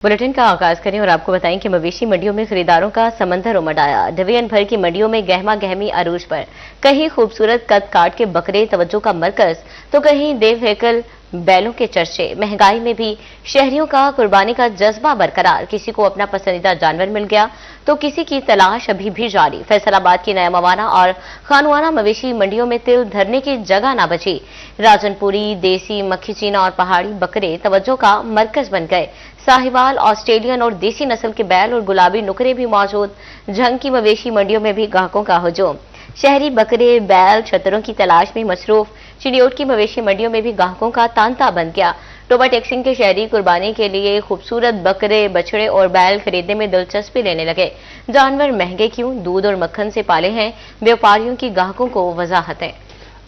Bulletin का आगाज करें और आपको बताएं कि मवेशी मंडियों में खरीदारों का समंदर उमड़ आया। डिवीजन भर की मंडियों में गहमा गहमी अरूज पर कहीं खूबसूरत कद काट के बकरे तवज्जो का मरकज तो कहीं देव हैकल बैलों के चर्चे। महंगाई में भी शहरियों का कुर्बानी का जज्बा बरकरार। किसी को अपना पसंदीदा जानवर मिल गया तो किसी की तलाश अभी भी जारी। फैसलाबाद की नया मवाना और खानवाना मवेशी मंडियों में तिल धरने की जगह ना बची। राजनपुरी, देसी, मक्खी चीना और पहाड़ी बकरे तवज्जो का मरकज बन गए। साहिवाल, ऑस्ट्रेलियन और देसी नस्ल के बैल और गुलाबी नुकरे भी मौजूद। झंग की मवेशी मंडियों में भी ग्राहकों का हुजूम। शहरी बकरे, बैल, छतरों की तलाश में मसरूफ। चिड़ियोट की मवेशी मंडियों में भी ग्राहकों का तांता बन गया। टोबा टेक्सिंग के शहरी कुर्बानी के लिए खूबसूरत बकरे, बछड़े और बैल खरीदने में दिलचस्पी लेने लगे। जानवर महंगे क्यों? दूध और मक्खन से पाले हैं व्यापारियों की ग्राहकों को वजाहतें।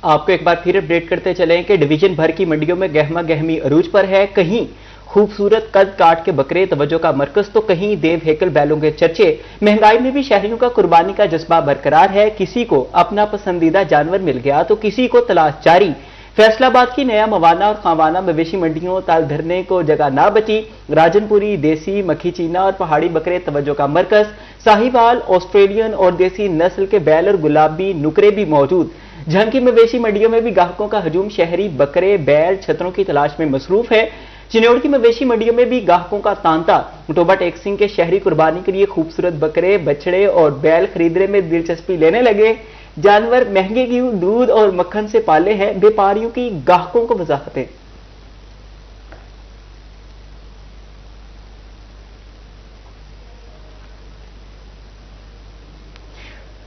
आपको एक बार फिर अपडेट करते चलें कि डिवीजन भर की मंडियों में गहमा गहमी अरूज पर है। कहीं खूबसूरत कद काट के बकरे तवज्जो का मरकज तो कहीं देव हैकल बैलों के चर्चे। महंगाई में भी शहरियों का कुर्बानी का जज्बा बरकरार है। किसी को अपना पसंदीदा जानवर मिल गया तो किसी को तलाश जारी। फैसलाबाद की नया मवाना और खानवाना मवेशी मंडियों ताल धरने को जगह ना बची। राजनपुरी, देसी, मक्खी चीना और पहाड़ी बकरे तवज्जो का मरकज। साहिवाल, ऑस्ट्रेलियन और देसी नस्ल के बैल और गुलाबी नुकरे भी मौजूद। झंग की मवेशी मंडियों में भी ग्राहकों का हजूम। शहरी बकरे, बैल, छतरों की तलाश में मसरूफ है। चिन्नौड की मवेशी मंडियों में भी ग्राहकों का तांता। टोबा टेक्सिंग के शहरी कुर्बानी के लिए खूबसूरत बकरे, बछड़े और बैल खरीदने में दिलचस्पी लेने लगे। जानवर महंगे क्यों? दूध और मक्खन से पाले हैं व्यापारियों की ग्राहकों को वजाहतें।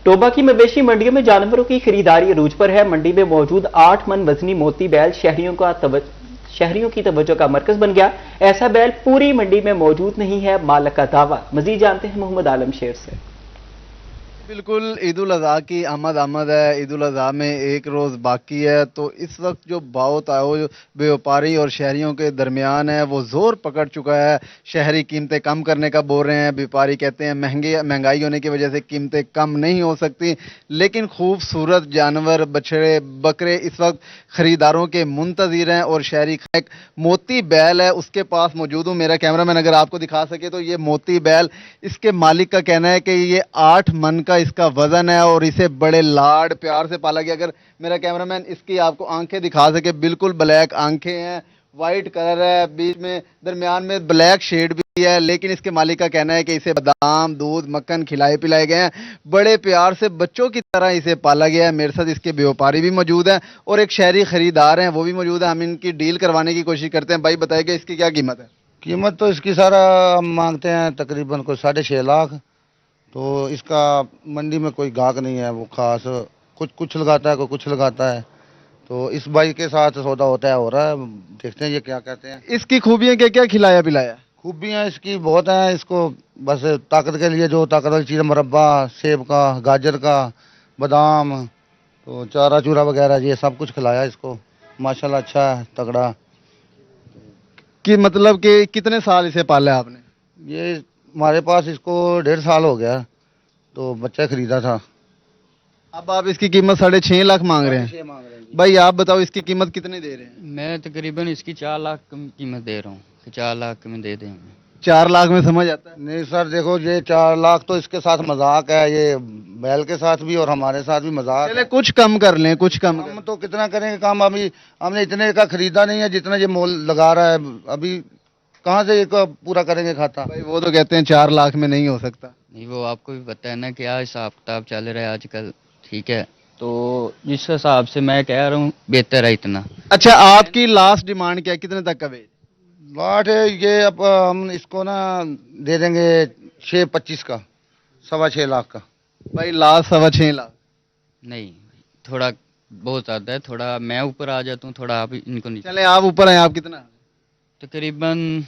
टोबा की मवेशी मंडियों में जानवरों की खरीदारी अरूज पर है। मंडी में मौजूद 8 मन वजनी मोती बैल शहरियों की तवज्जो का मरकज बन गया। ऐसा बैल पूरी मंडी में मौजूद नहीं है, मालिक का दावा। मजीद जानते हैं मोहम्मद आलम शेर से। बिल्कुल, ईद उल अज़हा की आमद है। ईद उल अज़हा में एक रोज़ बाकी है, तो इस वक्त जो व्यापारी और शहरियों के दरमियान है वो ज़ोर पकड़ चुका है। शहरी कीमतें कम करने का बोल रहे हैं, व्यापारी कहते हैं महंगाई होने की वजह से कीमतें कम नहीं हो सकती। लेकिन खूबसूरत जानवर, बछड़े, बकरे इस वक्त ख़रीदारों के मुंतज़िर हैं और शहरी एक मोती बैल है उसके पास मौजूद हूँ। मेरा कैमरामैन अगर आपको दिखा सके तो ये मोती बैल, इसके मालिक का कहना है कि ये 8 मन का इसका वजन है और इसे बड़े लाड प्यार से पाला गया। अगर मेरा कैमरामैन इसकी आपको आंखें दिखा सके, बिल्कुल ब्लैक आंखें हैं, वाइट कलर है, बीच में दरमियान में ब्लैक शेड भी है। लेकिन इसके मालिक का कहना है कि इसे बादाम, दूध, मक्खन खिलाए पिलाए गए हैं। बड़े प्यार से बच्चों की तरह इसे पाला गया है। मेरे साथ इसके व्यापारी भी मौजूद हैं और एक शहरी खरीदार हैं, वो भी मौजूद है। हम इनकी डील करवाने की कोशिश करते हैं। भाई बताइए कि इसकी क्या कीमत है? कीमत तो इसकी सारा हम मांगते हैं तकरीबन कोई 6.5 लाख। तो इसका मंडी में कोई गाहक नहीं है, वो खास कुछ लगाता है, कोई कुछ लगाता है। तो इस भाई के साथ सौदा होता है, हो रहा है। देखते हैं ये क्या कहते हैं। इसकी खूबियां क्या क्या खिलाया पिलाया? खूबियाँ इसकी बहुत हैं। इसको बस ताकत के लिए जो ताकत वाली चीज़, मुरब्बा सेब का, गाजर का, बादाम, तो चारा चूरा वगैरह ये सब कुछ खिलाया इसको। माशाल्लाह अच्छा है, तगड़ा। कि मतलब कि कितने साल इसे पाला है आपने? ये हमारे पास इसको 1.5 साल हो गया, तो बच्चा खरीदा था। अब आप इसकी कीमत 6.5 लाख मांग रहे हैं। भाई आप बताओ इसकी कीमत कितनी दे रहे हैं? मैं तकरीबन इसकी 4 लाख कीमत दे रहा हूँ कि 4 लाख में दे दें। 4 लाख में समझ आता है? नहीं सर, देखो ये 4 लाख तो इसके साथ मजाक है, ये बैल के साथ भी और हमारे साथ भी मजाक चले है। कुछ कम कर लें, कुछ कम हम तो कितना करेंगे काम? अभी हमने इतने का खरीदा नहीं है जितना ये मोल लगा रहा है। अभी कहाँ से एक पूरा करेंगे खाता? भाई वो तो कहते हैं 4 लाख में नहीं हो सकता। नहीं, वो आपको भी पता है ना क्या हिसाब किताब चल रहा है आजकल, ठीक है? तो जिस हिसाब से मैं कह रहा हूँ बेहतर है इतना। अच्छा, आपकी लास्ट डिमांड क्या है? कितने तक का बेच? लाट है ये। अब हम इसको ना दे देंगे 6.25 का, 6.25 लाख का। भाई लास्ट 6.25 लाख। नहीं, थोड़ा बहुत ज़्यादा है। थोड़ा मैं ऊपर आ जाता हूँ, थोड़ा आप इनको नीचे। चले आप ऊपर हैं, आप कितना? तकरीबन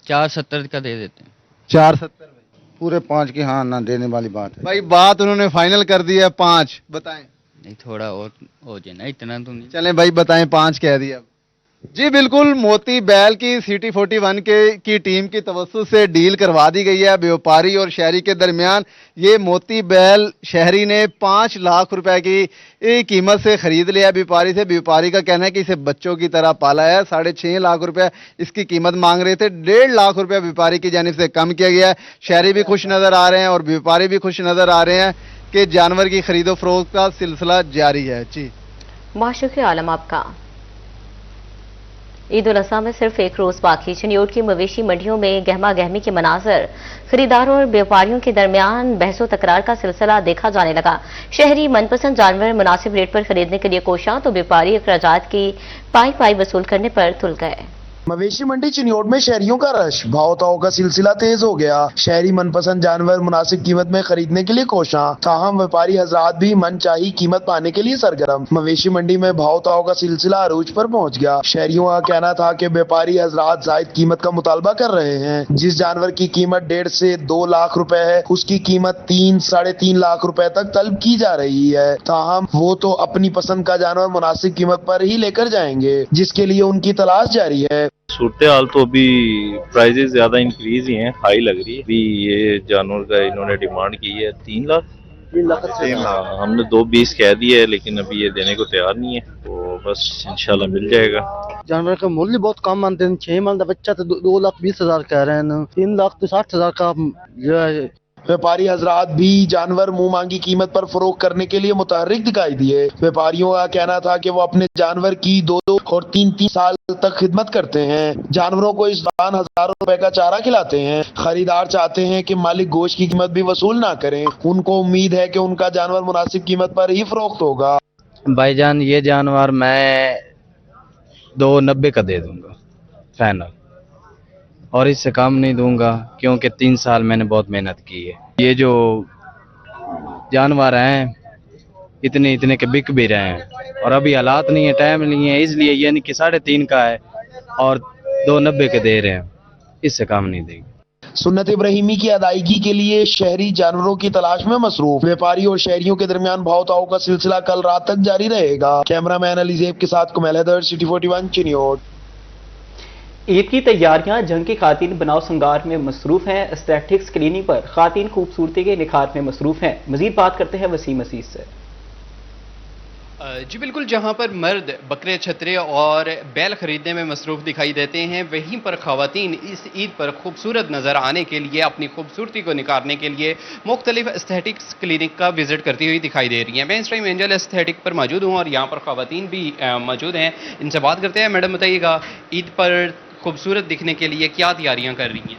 4.70 का दे देते हैं। 4.70? पूरे 5 की हाँ ना देने वाली बात है। भाई बात उन्होंने फाइनल कर दी है 5, बताएं। नहीं, थोड़ा और हो जाए ना, इतना तो नहीं। चलें भाई बताएं, 5 कह दिया। जी बिल्कुल, मोती बैल की सिटी 41 की टीम की तवज्जुह से डील करवा दी गई है व्यापारी और शहरी के दरमियान। ये मोती बैल शहरी ने 5 लाख रुपए की कीमत से खरीद लिया व्यापारी से। व्यापारी का कहना है कि इसे बच्चों की तरह पाला है। 6.5 लाख रुपए इसकी कीमत मांग रहे थे, 1.5 लाख रुपए व्यापारी की जानिब से कम किया गया है। शहरी भी खुश नजर आ रहे हैं और व्यापारी भी खुश नजर आ रहे हैं कि जानवर की खरीदो फरोख्त का सिलसिला जारी है। जी बहुत शुक्रिया आलम आपका। ईद उल अज़हा में सिर्फ एक रोज बाकी, चिन्योट की मवेशी मंडियों में गहमा गहमी के मनाजर, खरीदारों और व्यापारियों के दरमियान बहसो तकरार का सिलसिला देखा जाने लगा। शहरी मनपसंद जानवर मुनासिब रेट पर खरीदने के लिए कोशां तो व्यापारी अखराजात की पाई पाई वसूल करने पर तुल गए। मवेशी मंडी चिन्योट में शहरियों का रश, भाव ताव का सिलसिला तेज हो गया। शहरी मनपसंद जानवर मुनासिब कीमत में खरीदने के लिए कोशां, ताहम व्यापारी हजरात भी मनचाही कीमत पाने के लिए सरगर्म। मवेशी मंडी में भाव ताव का सिलसिला अरूज पर पहुंच गया। शहरियों का कहना था कि व्यापारी हजरात जायद कीमत का मुतालबा कर रहे हैं। जिस जानवर की कीमत 1.5 से 2 लाख रुपए है, उसकी कीमत 3, 3.5 लाख रुपए तक तलब की जा रही है। ताहम वो तो अपनी पसंद का जानवर मुनासिब कीमत पर ही लेकर जाएंगे, जिसके लिए उनकी तलाश जारी है। सूरत हाल तो अभी प्राइजेस ज्यादा इंक्रीज ही हैं, हाई लग रही है। अभी ये जानवर का इन्होंने डिमांड की है 3 लाख। 3 लाख हमने 2.20 कह दिया है, लेकिन अभी ये देने को तैयार नहीं है, तो बस इंशाल्लाह मिल जाएगा। जानवर का मूल्य बहुत कम मानते हैं। 6 माह का बच्चा तो 2,20,000 कह रहे हैं, 3 लाख तो 60,000 का जो है। व्यापारी हजरात भी जानवर मुंह मांगी कीमत पर फरोख्त करने के लिए मुतहर्रिक दिखाई दिए। व्यापारियों का कहना था कि वो अपने जानवर की 2-2 और 3-3 साल तक खिदमत करते हैं। जानवरों को इस दौरान हजारों रुपए का चारा खिलाते हैं। खरीदार चाहते हैं कि मालिक गोश्त की कीमत भी वसूल ना करें। उनको उम्मीद है कि उनका जानवर मुनासिब कीमत पर ही फरोख्त होगा। भाईजान ये जानवर मैं 290 का दे दूंगा फाइनल, और इससे कम नहीं दूंगा, क्योंकि 3 साल मैंने बहुत मेहनत की है। ये जो जानवर हैं इतने इतने के बिक भी रहे हैं, और अभी हालात नहीं है, टाइम नहीं है, इसलिए यानी कि 3.5 का है और 290 के दे रहे हैं, इससे कम नहीं देंगे। सुन्नत इब्राहिमी की अदायगी के लिए शहरी जानवरों की तलाश में मसरूफ। व्यापारी और शहरियों के दरमियान भाव ताव का सिलसिला कल रात तक जारी रहेगा। कैमरामैन अली ज़ैब के साथ कुमैल हैदर, सिटी 41 चिन्योट। ईद की तैयारियां जंग की खातिन बनाव संगार में मसरूफ हैं। एस्थेटिक्स क्लिनिक पर खातिन खूबसूरती के निखार में मसरूफ हैं। मजीद बात करते हैं वसीम असीस से। जी बिल्कुल, जहां पर मर्द बकरे छतरे और बैल खरीदने में मसरूफ़ दिखाई देते हैं, वहीं पर ख़वातीन इस ईद पर खूबसूरत नज़र आने के लिए, अपनी खूबसूरती को निखारने के लिए मुख्तलिफ एस्थेटिक्स क्लिनिक का विज़िट करती हुई दिखाई दे रही हैं। मैं इस टाइम एंजल एस्थेटिक पर मौजूद हूँ और यहाँ पर ख़वातीन भी मौजूद हैं। इनसे बात करते हैं। मैडम बताइएगा, ईद पर खूबसूरत दिखने के लिए क्या तैयारियाँ कर रही हैं?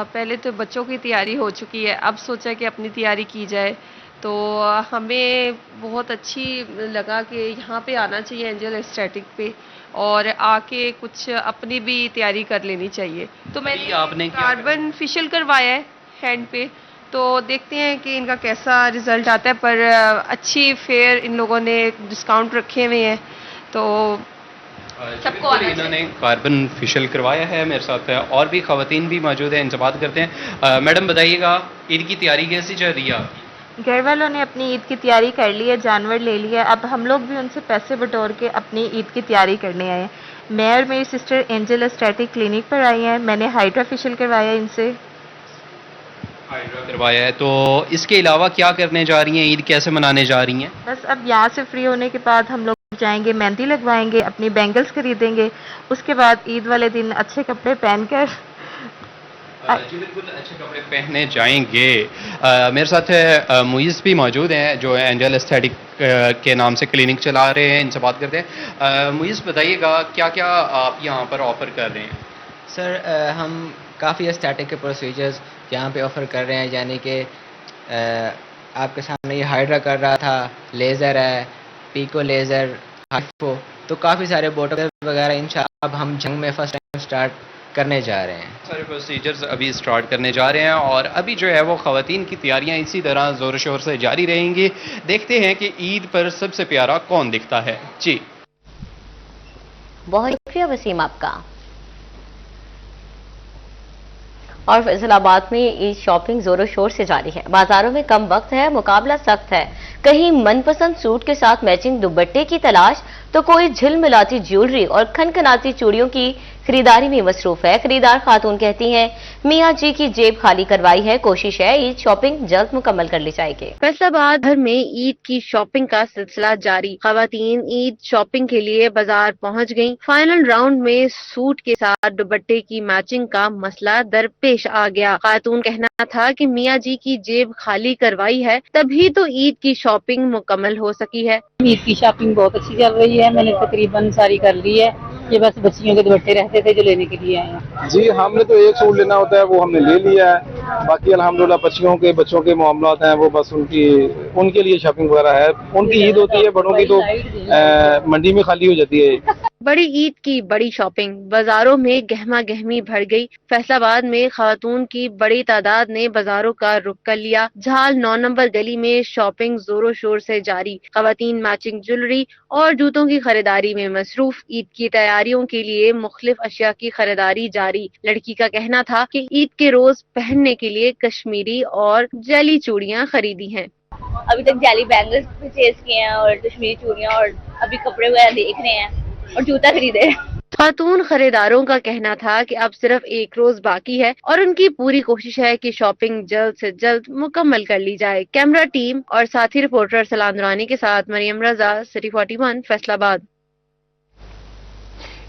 पहले तो बच्चों की तैयारी हो चुकी है, अब सोचा कि अपनी तैयारी की जाए। तो हमें बहुत अच्छी लगा कि यहाँ पे आना चाहिए एंजल एस्थेटिक पे, और आके कुछ अपनी भी तैयारी कर लेनी चाहिए। तो मैंने आपने कार्बन फेशियल करवाया है हैंड पे, तो देखते हैं कि इनका कैसा रिजल्ट आता है। पर अच्छी फेयर इन लोगों ने डिस्काउंट रखे हुए हैं, तो सबको इन्होंने कार्बन फेशियल करवाया है। मेरे साथ और भी ख़वातीन भी मौजूद हैं, इनसे बात करते हैं। मैडम बताइएगा, ईद की तैयारी कैसी चल रही है? घर वालों ने अपनी ईद की तैयारी कर ली है, जानवर ले लिया। अब हम लोग भी उनसे पैसे बटोर के अपनी ईद की तैयारी करने आए हैं। मैं और मेरी सिस्टर एंजल एस्थेटिक क्लिनिक पर आई हैं। मैंने हाइड्रा फेशियल करवाया इनसे। हाइड्रा करवाया है, तो इसके अलावा क्या करने जा रही हैं? ईद कैसे मनाने जा रही हैं? बस अब यहाँ से फ्री होने के बाद हम लोग जाएंगे, मेहंदी लगवाएंगे, अपनी बैंगल्स खरीदेंगे। उसके बाद ईद वाले दिन अच्छे कपड़े पहनकर जी बिल्कुल, अच्छे कपड़े पहने जाएंगे। मेरे साथ मुइज़ भी मौजूद हैं, जो एंजल एस्थेटिक के नाम से क्लिनिक चला रहे हैं। इनसे बात करते हैं। मुइज़ बताइएगा, क्या क्या आप यहाँ पर ऑफ़र कर रहे हैं? सर हम काफ़ी एस्थेटिक के प्रोसीजर्स यहाँ पे ऑफ़र कर रहे हैं, यानी कि आपके सामने ये हाइड्रा कर रहा था, लेज़र है, पीको लेज़र, हाइफो, तो काफ़ी सारे बोटॉक्स वगैरह इंशाअल्लाह अब हम जंग में फर्स्ट टाइम स्टार्ट करने जा रहे हैं। सारे प्रोसीजर्स अभी स्टार्ट करने जा रहे हैं, और अभी जो है वो ख़वातीन की तैयारियां इसी तरह ज़ोर शोर से जारी रहेंगी। देखते हैं कि ईद पर सबसे प्यारा कौन दिखता है। जी बहुत शुक्रिया वसीम आपका। और फैसलाबाद में ईद शॉपिंग जोरों शोर से जारी है। बाजारों में कम वक्त है, मुकाबला सख्त है। कहीं मनपसंद सूट के साथ मैचिंग दुपट्टे की तलाश, तो कोई झिलमिलाती ज्वेलरी और खनखनाती चूड़ियों की खरीदारी में मसरूफ है। खरीदार खातून कहती हैं, मियाँ जी की जेब खाली करवाई है, कोशिश है ईद शॉपिंग जल्द मुकम्मल कर ली जाएगी। फैसलाबाद भर में ईद की शॉपिंग का सिलसिला जारी। खवातीन ईद शॉपिंग के लिए बाजार पहुंच गईं। फाइनल राउंड में सूट के साथ दुपट्टे की मैचिंग का मसला दरपेश आ गया। खातून कहना था कि मियाँ जी की जेब खाली करवाई है, तभी तो ईद की शॉपिंग मुकम्मल हो सकी है। ईद की शॉपिंग बहुत अच्छी चल रही है, मैंने तकरीबन सारी कर ली है। ये बस बच्चियों के दुपट्टे रहते थे जो लेने के लिए आए हैं। जी, हमने तो एक सूट लेना होता है, वो हमने ले लिया है। बाकी अल्हम्दुलिल्लाह बच्चों के मामलात हैं, वो बस उनके लिए शॉपिंग वगैरह है। उनकी ईद होती है, बड़ों की तो मंडी में खाली हो जाती है। बड़ी ईद की बड़ी शॉपिंग, बाजारों में गहमा गहमी भर गई। फैसलाबाद में खातून की बड़ी तादाद ने बाजारों का रुख कर लिया। झाल 9 नंबर गली में शॉपिंग जोरों शोर से जारी। खवातीन मैचिंग ज्वेलरी और जूतों की खरीदारी में मसरूफ। ईद की तैयारियों के लिए मुख्तलिफ अशिया की खरीदारी जारी। लड़की का कहना था कि ईद के रोज पहनने के लिए कश्मीरी और जैली चूड़ियां खरीदी हैं। अभी तक जैली बैंगल्स परचेज किए हैं और कश्मीरी चूड़ियां, और अभी कपड़े वगैरह देख रहे हैं और जूता खरीदे। खातून खरीदारों का कहना था कि अब सिर्फ एक रोज बाकी है और उनकी पूरी कोशिश है कि शॉपिंग जल्द से जल्द मुकम्मल कर ली जाए। कैमरा टीम और साथी रिपोर्टर सलाम दुरानी के साथ मरियम रजा, सिटी 41, फैसलाबाद।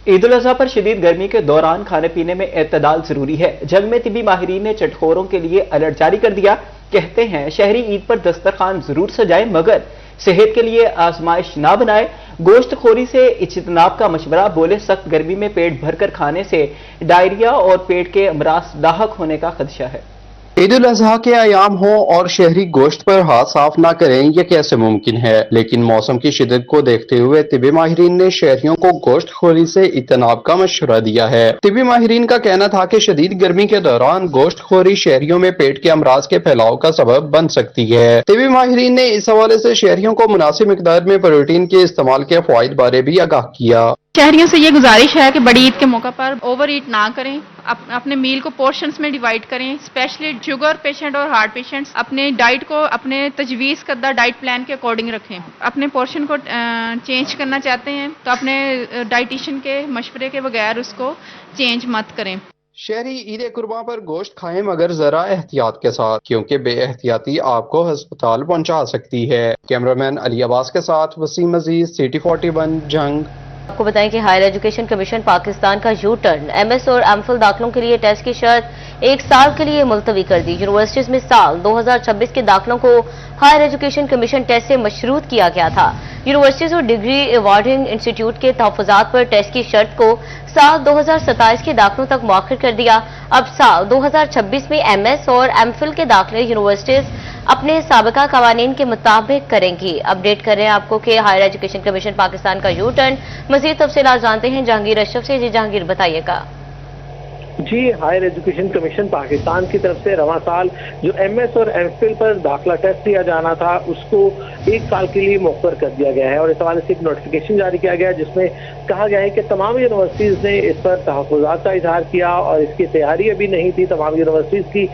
ईद उल अजहा पर शदीद गर्मी के दौरान खाने पीने में एतदाल जरूरी है। जंग में तिबी माहिरीन ने चटखोरों के लिए अलर्ट जारी कर दिया। कहते हैं शहरी ईद पर दस्तरखान जरूर सजाए, मगर सेहत के लिए आजमाइश ना बनाए। गोश्त खोरी से इज्तनाब का मशवरा। बोले सख्त गर्मी में पेट भरकर खाने से डायरिया और पेट के अमराज लाहक होने का खदशा है। ईद उल अजहा के अयाम हों और शहरी गोश्त पर हाथ साफ ना करें, यह कैसे मुमकिन है? लेकिन मौसम की शिद्दत को देखते हुए तिबी माहिरीन ने शहरियों को गोश्त खोरी से इज्तनाब का मशवरा दिया है। तिबी माहिरीन का कहना था कि शदीद गर्मी के दौरान गोश्त खोरी शहरियों में पेट के अमराज के फैलाव का सबब बन सकती है। तिबी माहिरीन ने इस हवाले से शहरियों को मुनासिब मिकदार में प्रोटीन के इस्तेमाल के फवाइद बारे भी आगाह किया। शहरियों से ये गुजारिश है कि बड़ी ईद के मौका पर ओवर ईट ना करें, अपने मील को पोर्शंस में डिवाइड करें। स्पेशली शुगर पेशेंट और हार्ट पेशेंट्स अपने डाइट को अपने तजवीज़ करदा डाइट प्लान के अकॉर्डिंग रखें। अपने पोर्शन को चेंज करना चाहते हैं तो अपने डाइटिशियन के मशवरे के बगैर उसको चेंज मत करें। शहरी ईद कुर्बान पर गोश्त खाएं, मगर जरा एहतियात के साथ, क्योंकि बेएहतियाती आपको अस्पताल पहुंचा सकती है। कैमरामैन अली अब्बास के साथ वसीम अजीज, सिटी 41, जंग। आपको बताएं कि हायर एजुकेशन कमीशन पाकिस्तान का यू टर्न। एमएस और एमफिल दाखिलों के लिए टेस्ट की शर्त 1 साल के लिए मुलतवी कर दी। यूनिवर्सिटीज में साल 2026 के दाखिलों को हायर एजुकेशन कमीशन टेस्ट से मशरूत किया गया था। यूनिवर्सिटीज और डिग्री अवार्डिंग इंस्टीट्यूट के तहफ़्फ़ुज़ात पर टेस्ट की शर्त को साल 2027 के दाखिलों तक मौखर कर दिया। अब साल 2026 में एमएस और एमफिल के दाखिले यूनिवर्सिटीज अपने साबिका कवानीन के मुताबिक करेंगी। अपडेट कर रहे हैं आपको कि हायर एजुकेशन कमीशन पाकिस्तान का यू टर्न। मज़ीद तफसीलात जानते हैं जहांगीर अशरफ से। जी जहांगीर, बताइएगा। जी, हायर एजुकेशन कमीशन पाकिस्तान की तरफ से रवां साल जो एमएस और एमफिल पर दाखिला टेस्ट दिया जाना था उसको 1 साल के लिए मौखर कर दिया गया है और इस हवाले से एक नोटिफिकेशन जारी किया गया है जिसमें कहा गया है कि तमाम यूनिवर्सिटीज़ ने इस पर तहफ़्फ़ुज़ात का इजहार किया और इसकी तैयारी अभी नहीं थी। तमाम यूनिवर्सिटीज़ की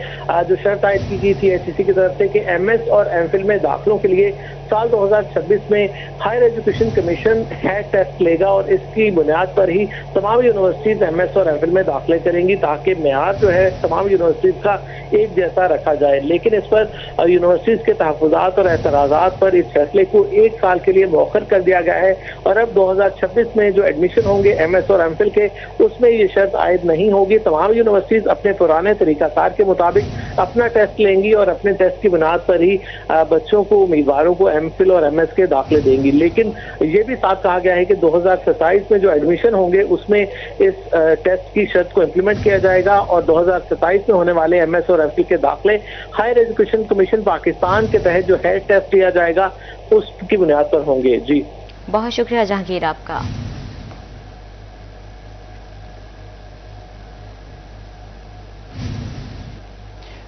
जो शर्त आयद की गई थी एचईसी की तरफ से कि एमएस और एमफिल में दाखिलों के लिए साल 2026 में higher education commission head test लेगा और इसकी बुनियाद पर ही तमाम यूनिवर्सिटीज़ एमएस और एमफिल में दाखिले करेंगी ताकि मेयार जो है तमाम यूनिवर्सिटीज़ का एक जैसा रखा जाए। लेकिन इस पर यूनिवर्सिटीज़ के तहफ़्फ़ुज़ात और एतराज़ात पर इस फैसले को 1 साल के लिए मौखर कर दिया गया है और अब 2026 में जो एडमिशन होंगे एमएस और एमफिल के उसमें ये शर्त आयद नहीं होगी। तमाम यूनिवर्सिटीज़ अपने पुराने तरीकाकार के मुताबिक अपना टेस्ट लेंगी और अपने टेस्ट की बुनियाद पर ही बच्चों को, उम्मीदवारों को एमफिल और एमएस के दाखिले देंगी। लेकिन ये भी साथ कहा गया है कि 2027 में जो एडमिशन होंगे उसमें इस टेस्ट की शर्त को इम्प्लीमेंट किया जाएगा और 2027 में होने वाले एमएस और एमफिल के दाखिले हायर एजुकेशन कमीशन पाकिस्तान के तहत जो हेड टेस्ट दिया जाएगा उसकी बुनियाद पर होंगे। जी, बहुत शुक्रिया जहांगीर आपका।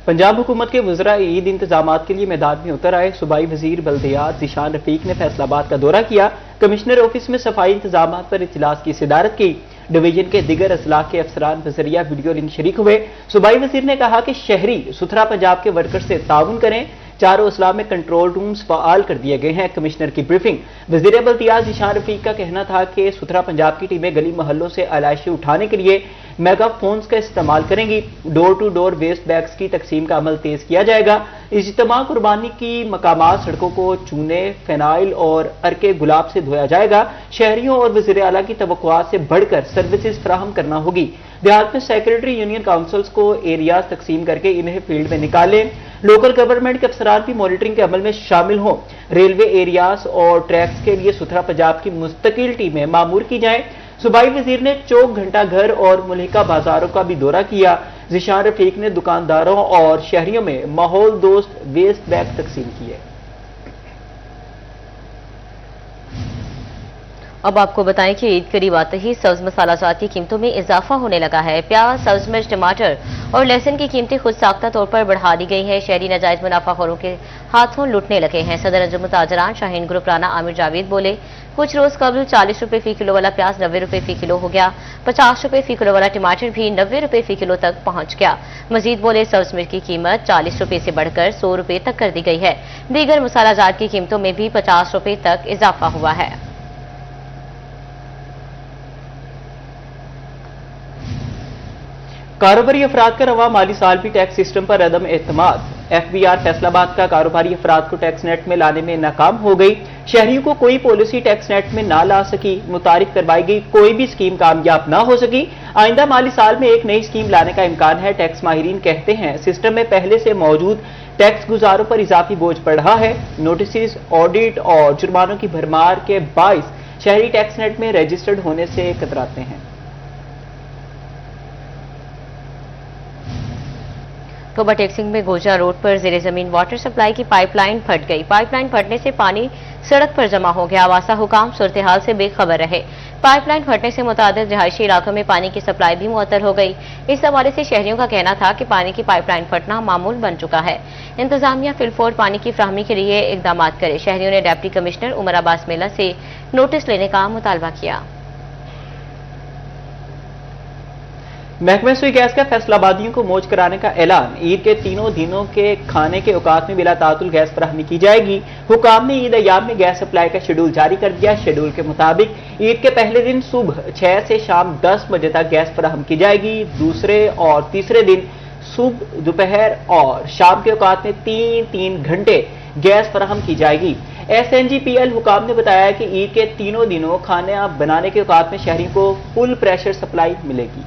पंजाब हुकूमत के वज़रा ईद इंतजामात के लिए मैदान में उतर आए। सूबाई वजीर बल्दियात ज़ीशान रफीक ने फैसलाबाद का दौरा किया। कमिश्नर ऑफिस में सफाई इंतजामात पर इजलास की सदारत की। डिवीजन के दिगर अजला के अफसरान बजरिया वीडियो लिंक शरीक हुए। सूबाई वजीर ने कहा कि शहरी सुथरा पंजाब के वर्कर से ताउन करें। चारों अजला में कंट्रोल रूम्स फ़आल कर दिए गए हैं। कमिश्नर की ब्रीफिंग। वज़ीर बल्दियात ज़ीशान रफ़ीक का कहना था कि सुथरा पंजाब की टीमें गली मोहल्लों से आलाइशी उठाने के लिए मेगा फोन्स का इस्तेमाल करेंगी। Door to door waste bags की तकसीम का अमल तेज किया जाएगा। इज्तिमा कुर्बानी की मकामात सड़कों को चूने, फेनाइल और अर्के गुलाब से धोया जाएगा। शहरियों और वज़ीर आला की तवक्कुआत से बढ़कर सर्विसेज फराहम करना होगी। देहात में सेक्रेटरी यूनियन काउंसिल्स को एरियाज तकसीम करके इन्हें फील्ड में निकालें। लोकल गवर्नमेंट के अफसरान भी मॉनिटरिंग के अमल में शामिल हों। रेलवे एरियाज और ट्रैक्स के लिए सुथरा पंजाब की मुस्तकिल टीमें मामूर की जाएं। सूबाई वजीर ने चौक घंटा घर और मुल्हिका बाजारों का भी दौरा किया। ज़ीशान रफ़ीक ने दुकानदारों और शहरियों में माहौल दोस्त वेस्ट बैग तकसीम किए। अब आपको बताएं कि ईद करीब आते ही सब्ज मसाला जात की कीमतों में इजाफा होने लगा है। प्याज, सब्ज मिर्च, टमाटर और लहसुन की कीमतें खुद साख्ता तौर पर बढ़ा दी गई हैं। शहरी नाजायज मुनाफाखोरों के हाथों लुटने लगे हैं। सदर अंजुमन ताजरान शाहीन ग्रुप राना आमिर जावेद बोले, कुछ रोज कबल 40 रुपए फी किलो वाला प्याज 90 रुपए फी किलो हो गया। 50 रुपए फी किलो वाला टमाटर भी 90 रुपए फी किलो तक पहुंच गया। मजीद बोले, सब्ज मिर्च की कीमत 40 रुपए से बढ़कर 100 रुपए तक कर दी गई है। दीगर मसाला जात की कीमतों में भी 50 रुपए तक इजाफा हुआ है। कारोबारी अफराद का रवा माली साल भी टैक्स सिस्टम पर अदम एतमाद। FBR फैसलाबाद का कारोबारी अफराद को टैक्स नेट में लाने में नाकाम हो गई। शहरियों को कोई पॉलिसी टैक्स नेट में ना ला सकी। मुतारिफ करवाई गई कोई भी स्कीम कामयाब ना हो सकी। आइंदा माली साल में एक नई स्कीम लाने का इम्कान है। टैक्स माहिरीन कहते हैं सिस्टम में पहले से मौजूद टैक्स गुजारों पर इजाफी बोझ पड़ रहा है। नोटिस, ऑडिट और जुर्मानों की भरमार के बाइस शहरी टैक्स नेट में रजिस्टर्ड होने से कतराते हैं। टोबा टेक्सिंग में गोजा रोड पर जेर जमीन वाटर सप्लाई की पाइपलाइन फट गई। पाइपलाइन फटने से पानी सड़क पर जमा हो गया। आवासा हुकाम सूरत हाल से बेखबर रहे। पाइपलाइन फटने से मुतादिद रिहायशी इलाकों में पानी की सप्लाई भी मुअत्तल हो गई। इस हवाले से शहरियों का कहना था कि पानी की पाइपलाइन फटना मामूल बन चुका है। इंतजामिया फिलफोर पानी की फ्राहमी के लिए इकदाम करे। शहरियों ने डिप्टी कमिश्नर उमर अब्बास मेला से नोटिस लेने का मुतालबा किया। महकमे सुई गैस का फैसलाबादियों को मौज कराने का ऐलान। ईद के तीनों दिनों के खाने के औकात में बिला तातुल गैस फराहमी की जाएगी। हुकाम ने ईद अयाम में गैस सप्लाई का शेड्यूल जारी कर दिया। शेड्यूल के मुताबिक ईद के पहले दिन सुबह 6 से शाम 10 बजे तक गैस फराहम की जाएगी। दूसरे और तीसरे दिन सुबह, दोपहर और शाम के औकात में 3-3 घंटे गैस फराहम की जाएगी। SNGPL हुकाम ने बताया कि ईद के तीनों दिनों खाना बनाने के औकात में शहरी को फुल प्रेशर सप्लाई मिलेगी।